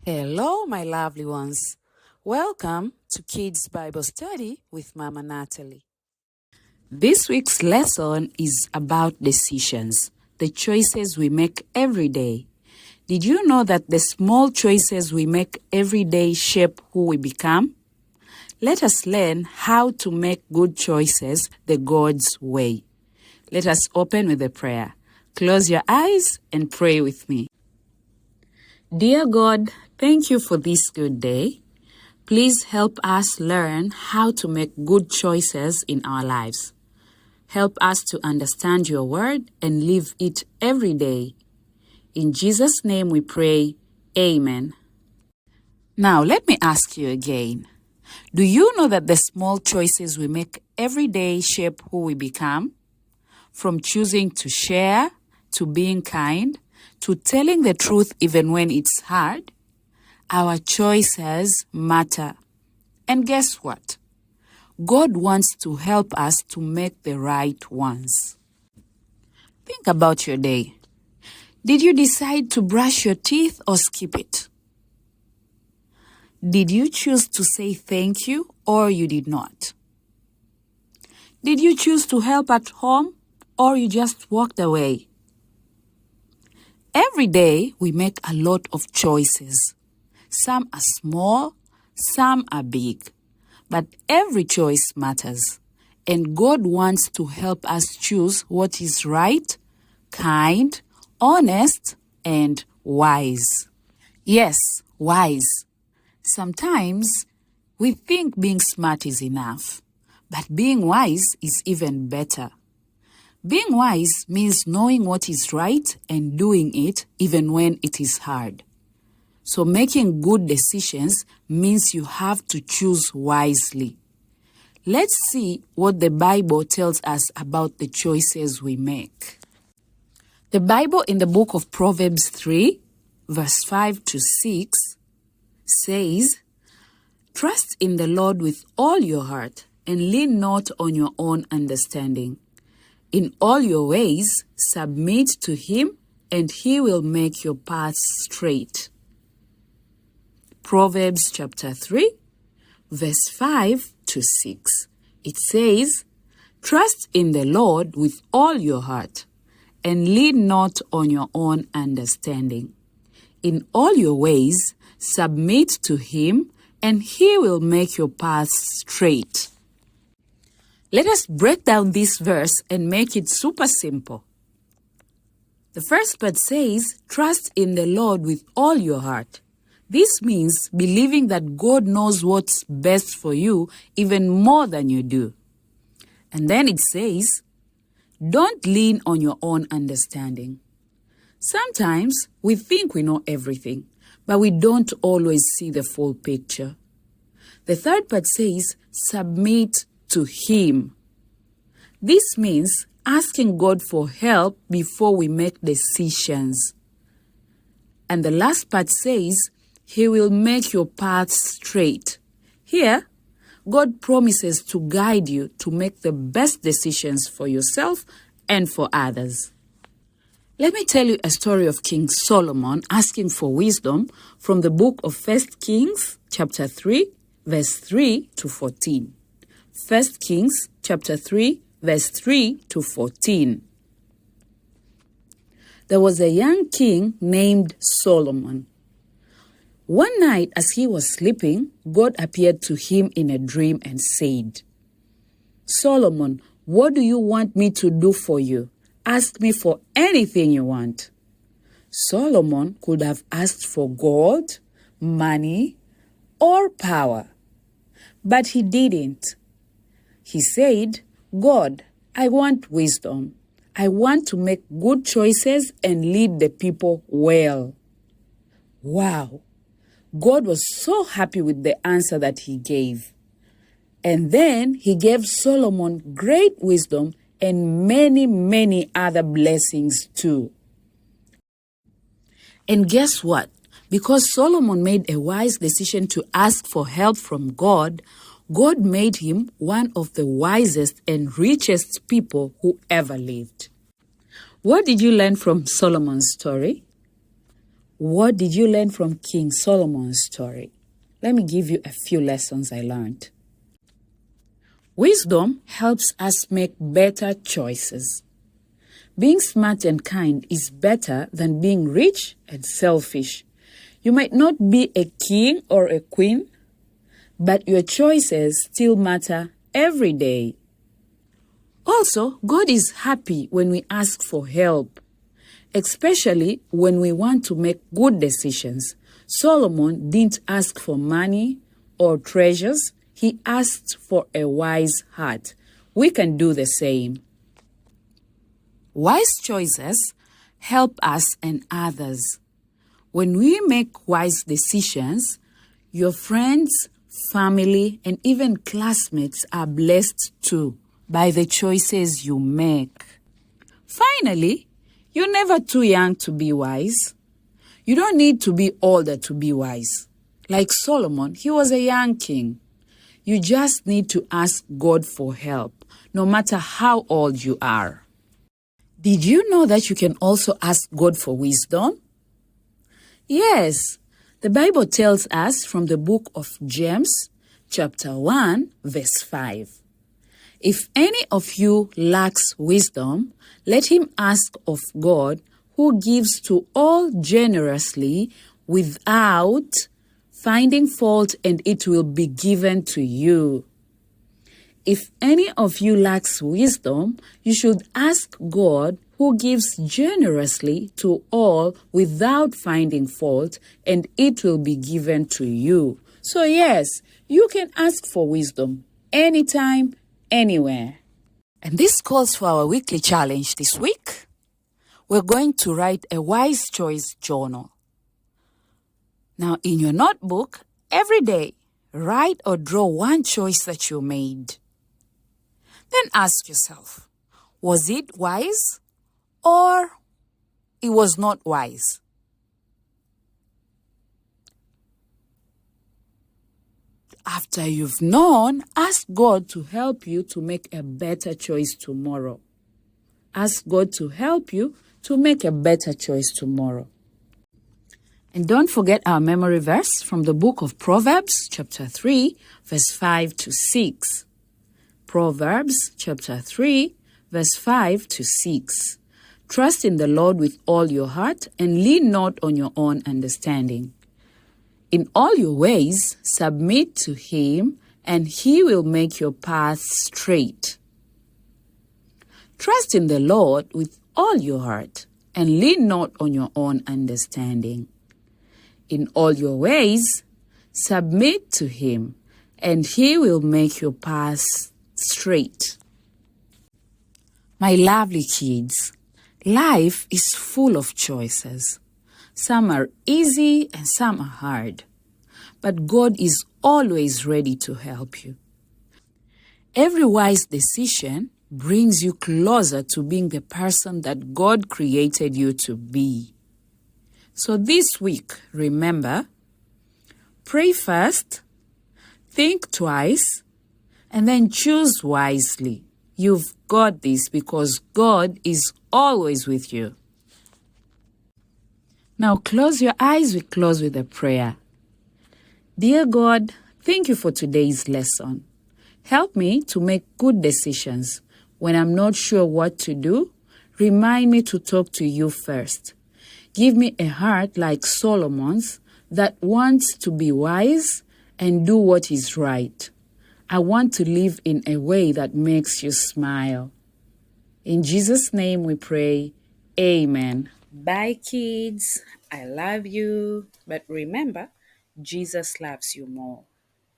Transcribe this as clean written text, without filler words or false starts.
Hello, my lovely ones. Welcome to Kids Bible Study with Mama Natalie. This week's lesson is about decisions, the choices we make every day. Did you know that the small choices we make every day shape who we become? Let us learn how to make good choices the God's way. Let us open with a prayer. Close your eyes and pray with me. Dear God, thank you for this good day. Please help us learn how to make good choices in our lives. Help us to understand your word and live it every day. In Jesus' name we pray, Amen. Now let me ask you again. Do you know that the small choices we make every day shape who we become? From choosing to share, to being kind, to telling the truth even when it's hard, our choices matter. And guess what? God wants to help us to make the right ones. Think about your day. Did you decide to brush your teeth or skip it? Did you choose to say thank you or you did not? Did you choose to help at home or you just walked away? Every day we make a lot of choices. Some are small, some are big. But every choice matters. And God wants to help us choose what is right, kind, honest, and wise. Yes, wise. Sometimes we think being smart is enough. But being wise is even better. Being wise means knowing what is right and doing it even when it is hard. So making good decisions means you have to choose wisely. Let's see what the Bible tells us about the choices we make. The Bible in the book of Proverbs 3, verse 5 to 6 says, "Trust in the Lord with all your heart and lean not on your own understanding. In all your ways, submit to him, and he will make your paths straight." Proverbs chapter 3, verse 5 to 6. It says, "Trust in the Lord with all your heart, and lean not on your own understanding. In all your ways, submit to him, and he will make your paths straight." Let us break down this verse and make it super simple. The first part says, "Trust in the Lord with all your heart." This means believing that God knows what's best for you even more than you do. And then it says, "Don't lean on your own understanding." Sometimes we think we know everything, but we don't always see the full picture. The third part says, "Submit to him." This means asking God for help before we make decisions. And the last part says, "He will make your paths straight." Here, God promises to guide you to make the best decisions for yourself and for others. Let me tell you a story of King Solomon asking for wisdom from the book of 1 Kings chapter 3, verse 3 to 14. 1 Kings chapter 3, verse 3 to 14. There was a young king named Solomon. One night as he was sleeping, God appeared to him in a dream and said, "Solomon, what do you want me to do for you? Ask me for anything you want." Solomon could have asked for gold, money, or power, but he didn't. He said, "God, I want wisdom. I want to make good choices and lead the people well." Wow! God was so happy with the answer that he gave. And then he gave Solomon great wisdom and many, many other blessings too. And guess what? Because Solomon made a wise decision to ask for help from God, God made him one of the wisest and richest people who ever lived. What did you learn from Solomon's story? What did you learn from King Solomon's story? Let me give you a few lessons I learned. Wisdom helps us make better choices. Being smart and kind is better than being rich and selfish. You might not be a king or a queen, but your choices still matter every day. Also, God is happy when we ask for help, especially when we want to make good decisions. Solomon didn't ask for money or treasures. He asked for a wise heart. We can do the same. Wise choices help us and others. When we make wise decisions, your friends, family, and even classmates are blessed too by the choices you make. Finally, you're never too young to be wise. You don't need to be older to be wise. Like Solomon, he was a young king. You just need to ask God for help, no matter how old you are. Did you know that you can also ask God for wisdom? Yes, the Bible tells us from the book of James, chapter 1, verse 5. If any of you lacks wisdom, let him ask of God, who gives to all generously without finding fault, and it will be given to you. If any of you lacks wisdom, you should ask God, who gives generously to all without finding fault, and it will be given to you. So yes, you can ask for wisdom anytime, anywhere. And this calls for our weekly challenge this week. We're going to write a wise choice journal. Now, in your notebook, every day, write or draw one choice that you made. Then ask yourself, was it wise or it was not wise? After you've known, ask God to help you to make a better choice tomorrow. Ask God to help you to make a better choice tomorrow. And don't forget our memory verse from the book of Proverbs, chapter 3, verse 5 to 6. Proverbs, chapter 3, verse 5 to 6. Trust in the Lord with all your heart and lean not on your own understanding. In all your ways, submit to him, and he will make your paths straight. Trust in the Lord with all your heart and lean not on your own understanding. In all your ways, submit to him, and he will make your paths straight. My lovely kids, life is full of choices. Some are easy and some are hard. But God is always ready to help you. Every wise decision brings you closer to being the person that God created you to be. So this week, remember, pray first, think twice, and then choose wisely. You've got this because God is always with you. Now close your eyes. We close with a prayer. Dear God, thank you for today's lesson. Help me to make good decisions. When I'm not sure what to do, remind me to talk to you first. Give me a heart like Solomon's that wants to be wise and do what is right. I want to live in a way that makes you smile. In Jesus' name we pray, amen. Bye, kids. I love you. But remember, Jesus loves you more.